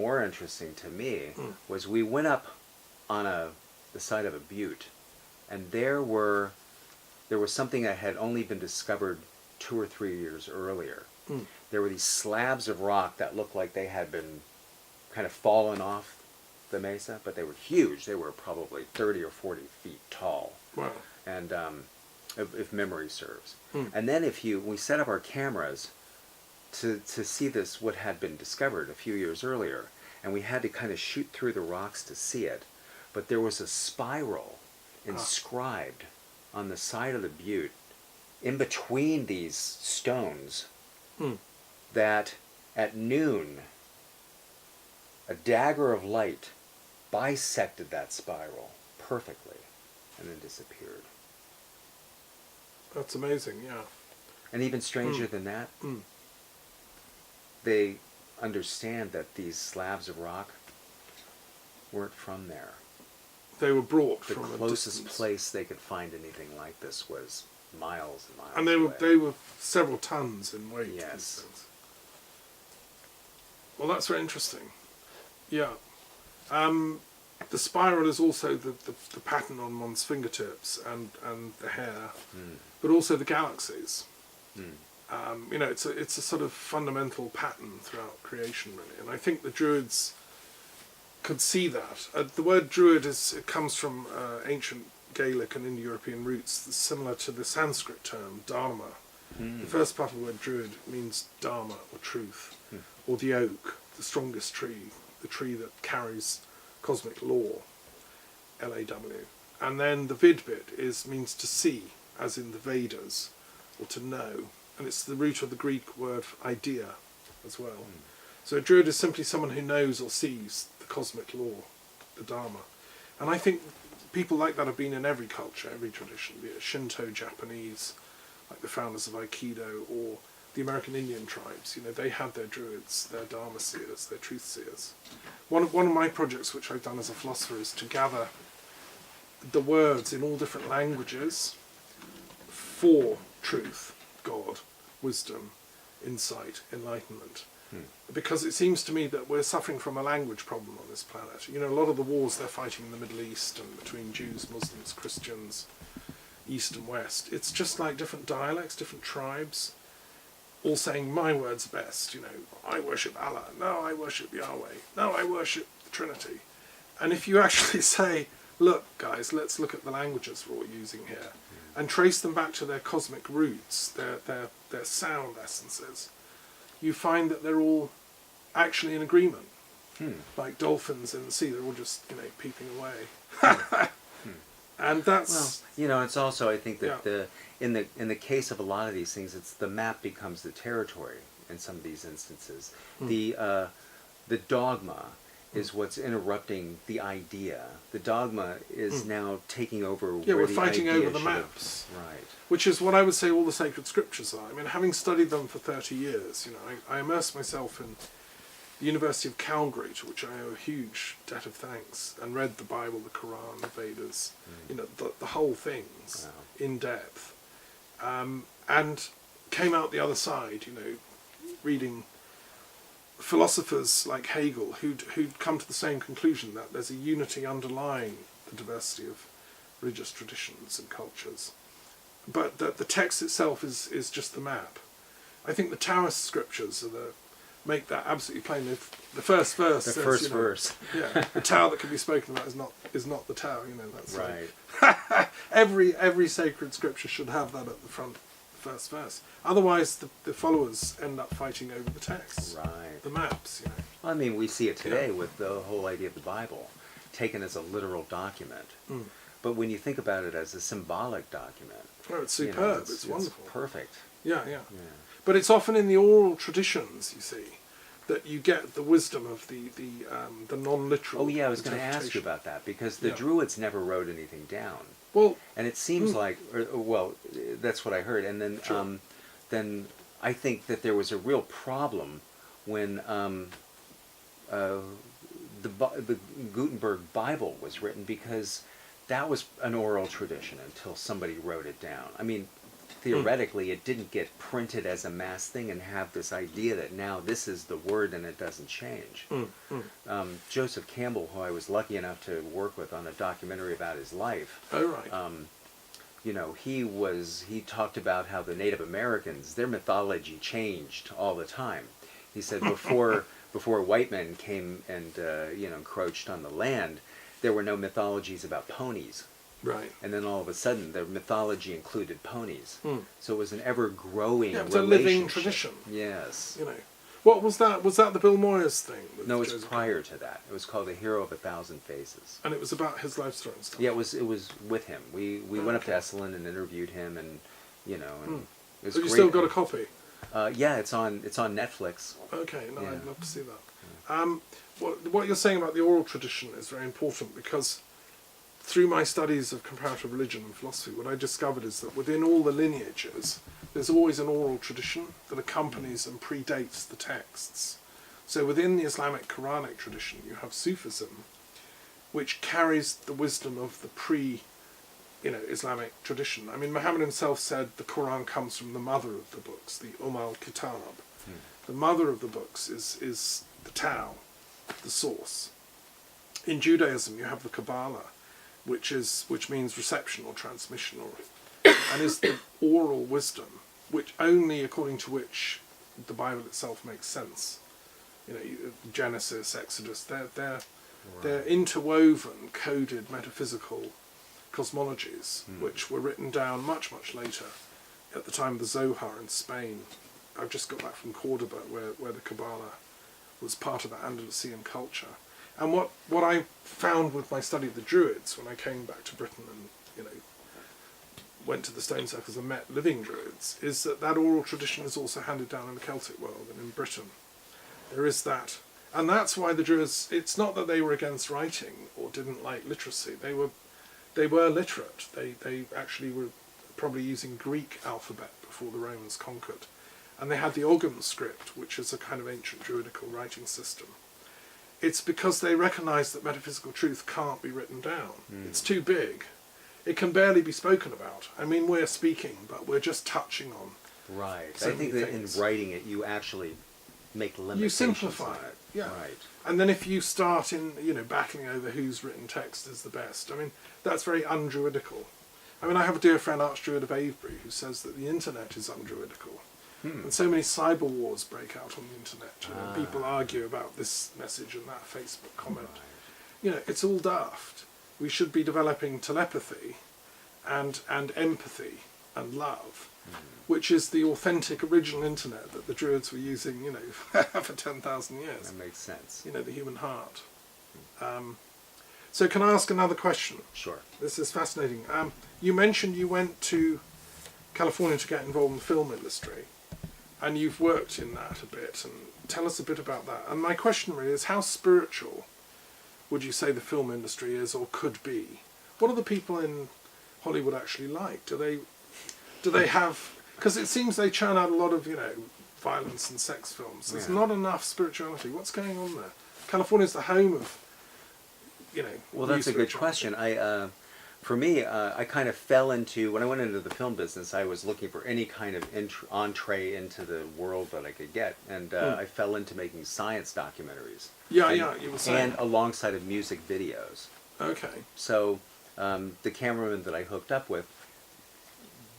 more interesting to me was we went up on the side of a butte, and there was something that had only been discovered 2 or 3 years earlier. There were these slabs of rock that looked like they had been kind of fallen off the mesa, but they were huge. They were probably 30 or 40 feet tall. Wow. And if memory serves. And then we set up our cameras to see what had been discovered a few years earlier, and we had to kind of shoot through the rocks to see it. But there was a spiral inscribed on the side of the butte, in between these stones, that at noon, a dagger of light bisected that spiral perfectly and then disappeared. That's amazing, yeah. And even stranger than that, they understand that these slabs of rock weren't from there. They were brought The from a closest distance. place they could find anything like this was miles and miles And away. they were several tons in weight. Yes. These things. Well, that's very interesting. Yeah. The spiral is also the pattern on one's fingertips and the hair, but also the galaxies. You know, it's a sort of fundamental pattern throughout creation, really. And I think the Druids could see that. The word Druid it comes from ancient Gaelic and Indo-European roots, similar to the Sanskrit term Dharma. The first part of the word Druid means Dharma, or truth, or the oak, the strongest tree, the tree that carries cosmic law, L-A-W. And then the vid bit means to see, as in the Vedas, or to know. And it's the root of the Greek word idea as well. So a Druid is simply someone who knows or sees the cosmic law, the Dharma. And I think people like that have been in every culture, every tradition, be it Shinto, Japanese, like the founders of Aikido, or the American Indian tribes. You know, they had their Druids, their Dharma seers, their truth seers. One of my projects, which I've done as a philosopher, is to gather the words in all different languages for truth, God, wisdom, insight, enlightenment. Because it seems to me that we're suffering from a language problem on this planet. You know, a lot of the wars they're fighting in the Middle East and between Jews, Muslims, Christians, East and West, it's just like different dialects, different tribes, all saying, my word's best. You know, I worship Allah. No, I worship Yahweh. No, I worship the Trinity. And if you actually say, look, guys, let's look at the languages we're all using here and trace them back to their cosmic roots, their sound essences, you find that they're all actually in agreement. Like dolphins in the sea, they're all just, you know, peeping away. And that's... Well, you know, it's also, I think that in the case of a lot of these things, it's the map becomes the territory in some of these instances. The dogma is what's interrupting the idea. The dogma is now taking over where we're the fighting idea over the should have- maps. Right. Which is what I would say all the sacred scriptures are. I mean, having studied them for 30 years, you know, I immersed myself in the University of Calgary, to which I owe a huge debt of thanks, and read the Bible, the Quran, the Vedas, you know, the whole things in depth, and came out the other side, you know, reading philosophers like Hegel, who'd come to the same conclusion, that there's a unity underlying the diversity of religious traditions and cultures, but that the text itself is just the map. I think the Taoist scriptures make that absolutely plain. The first verse says, First you know, verse. the Tao that can be spoken about is not the Tao. You know, that's Right. every sacred scripture should have that at the front, the first verse. Otherwise, the followers end up fighting over the texts, Right. the maps. You know. Well, I mean, we see it today with the whole idea of the Bible taken as a literal document. But when you think about it as a symbolic document, Oh, it's you know, superb. It's wonderful. Perfect. Yeah. But it's often in the oral traditions, you see, that you get the wisdom of the non-literal. Oh yeah, I was going to ask you interpretation. about that, because the Druids never wrote anything down. Well, And it seems like, well, that's what I heard. And then, then I think that there was a real problem when the Gutenberg Bible was written, because that was an oral tradition until somebody wrote it down. I mean, theoretically it didn't get printed as a mass thing and have this idea that now this is the word and it doesn't change. Joseph Campbell, who I was lucky enough to work with on a documentary about his life, Oh, right. you know, he talked about how the Native Americans, their mythology changed all the time. He said before white men came and you know, encroached on the land, there were no mythologies about ponies. Right. And then all of a sudden, their mythology included ponies. So it was an ever-growing Yeah, it was a living tradition. Yes. You know, what was that? Was that the Bill Moyers thing? With No, it was Joseph prior to that. It was called The Hero of a Thousand Faces. And it was about his life story and stuff. Yeah, it was with him. We went up to Esalen and interviewed him, and you know, and it was Have you great. still got a copy? Yeah, it's on Netflix. Okay, no, Yeah. I'd love to see that. What you're saying about the oral tradition is very important, because through my studies of comparative religion and philosophy, what I discovered is that within all the lineages, there's always an oral tradition that accompanies and predates the texts. So within the Islamic Quranic tradition, you have Sufism, which carries the wisdom of the Islamic tradition. I mean, Muhammad himself said the Quran comes from the mother of the books, the al-Kitab. The mother of the books is the Tao, the source. In Judaism, you have the Kabbalah, which means reception or transmission, and is the oral wisdom, which only according to which the Bible itself makes sense. You know, Genesis, Exodus, they're interwoven, coded metaphysical cosmologies, which were written down much, much later, at the time of the Zohar in Spain. I've just got back from Cordoba, where the Kabbalah was part of the Andalusian culture. And what I found with my study of the Druids when I came back to Britain and, you know, went to the stone circles and met living Druids, is that oral tradition is also handed down in the Celtic world and in Britain. There is that. And that's why the Druids, it's not that they were against writing or didn't like literacy. They were literate. They actually were probably using Greek alphabet before the Romans conquered. And they had the Ogham script, which is a kind of ancient Druidical writing system. It's because they recognise that metaphysical truth can't be written down. It's too big. It can barely be spoken about. I mean, we're speaking, but we're just touching on. Right. So I think many that things. in writing it, you actually make limitations. You simplify on it, yeah. Right. And then if you start battling over whose written text is the best, I mean, that's very undruidical. I mean, I have a dear friend, Archdruid of Avebury, who says that the internet is undruidical. And so many cyber wars break out on the internet. And people argue about this message and that Facebook comment. Right. You know, it's all daft. We should be developing telepathy and empathy and love, which is the authentic original internet that the Druids were using, you know, for 10,000 years. That makes sense. You know, the human heart. So can I ask another question? Sure. This is fascinating. You mentioned you went to California to get involved in the film industry, and you've worked in that a bit, and tell us a bit about that. And my question really is, how spiritual would you say the film industry is or could be? What are the people in Hollywood actually like? Do they have, because it seems they churn out a lot of, you know, violence and sex films. There's not enough spirituality. What's going on there? California's the home of, you know. Well, that's a good question. For me, I kind of fell into, when I went into the film business, I was looking for any kind of entree into the world that I could get, and I fell into making science documentaries. Yeah, and, you were saying. And alongside of music videos. Okay. So the cameraman that I hooked up with,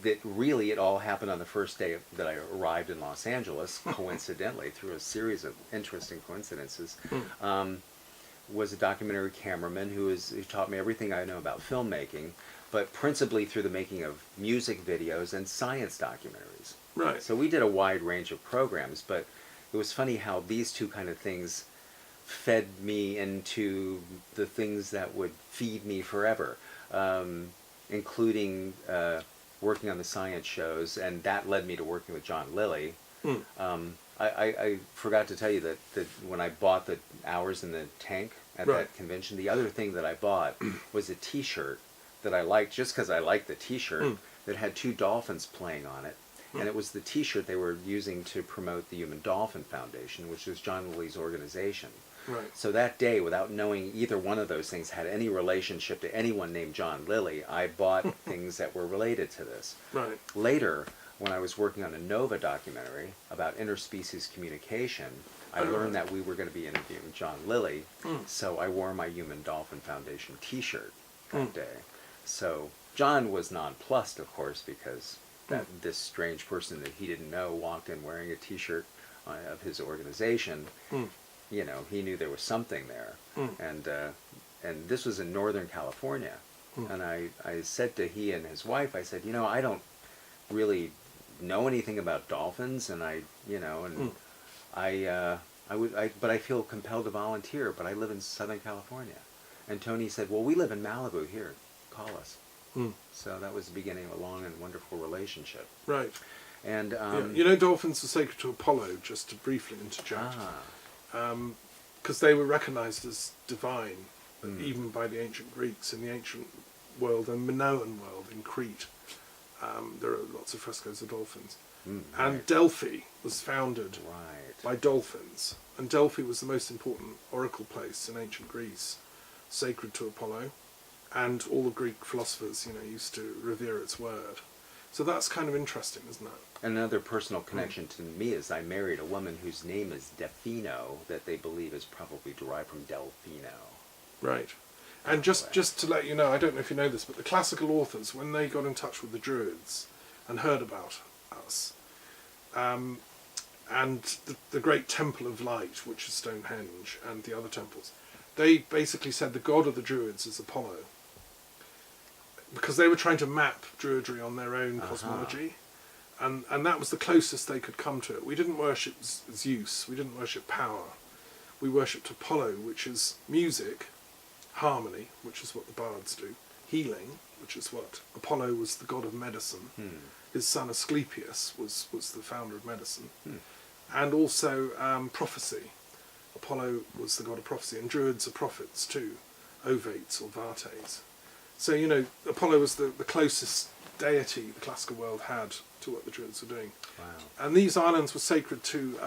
that really it all happened on the first day that I arrived in Los Angeles, coincidentally, through a series of interesting coincidences. Was a documentary cameraman who taught me everything I know about filmmaking, but principally through the making of music videos and science documentaries. Right. So we did a wide range of programs, but it was funny how these two kind of things fed me into the things that would feed me forever, including working on the science shows, and that led me to working with John Lilly. I forgot to tell you that when I bought the hours in the tank at that convention, the other thing that I bought was a T-shirt that I liked just because I liked the T-shirt that had two dolphins playing on it. And it was the T-shirt they were using to promote the Human Dolphin Foundation, which was John Lilly's organization. Right. So that day, without knowing either one of those things had any relationship to anyone named John Lilly, I bought things that were related to this. Right. Later, when I was working on a Nova documentary about interspecies communication, I learned that we were going to be interviewing John Lilly, so I wore my Human Dolphin Foundation t-shirt that day. So John was nonplussed, of course, because that this strange person that he didn't know walked in wearing a t-shirt of his organization. You know, he knew there was something there. And this was in Northern California. And I said to he and his wife, I said, you know, I don't really know anything about dolphins, and but I feel compelled to volunteer, but I live in Southern California. And Tony said, well, we live in Malibu here, call us. So that was the beginning of a long and wonderful relationship. Right. And you know, dolphins were sacred to Apollo, just to briefly interject, because they were recognized as divine, even by the ancient Greeks in the ancient world and Minoan world in Crete. There are lots of frescoes of dolphins. And Delphi was founded by dolphins. And Delphi was the most important oracle place in ancient Greece, sacred to Apollo. And all the Greek philosophers, you know, used to revere its word. So that's kind of interesting, isn't it? Another personal connection to me is I married a woman whose name is Daffino, that they believe is probably derived from Delfino. Right. And just to let you know, I don't know if you know this, but the classical authors, when they got in touch with the Druids and heard about us, and the great Temple of Light, which is Stonehenge, and the other temples, they basically said the god of the Druids is Apollo, because they were trying to map Druidry on their own cosmology, and that was the closest they could come to it. We didn't worship Zeus, we didn't worship power, we worshipped Apollo, which is music, harmony, which is what the bards do, healing, which is what Apollo was, the god of medicine. His son Asclepius was the founder of medicine, and also prophecy. Apollo was the god of prophecy, and Druids are prophets too, ovates or vates. So, you know, Apollo was the closest deity the classical world had to what the Druids were doing. Wow. And these islands were sacred to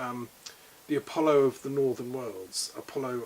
the Apollo of the northern worlds, Apollo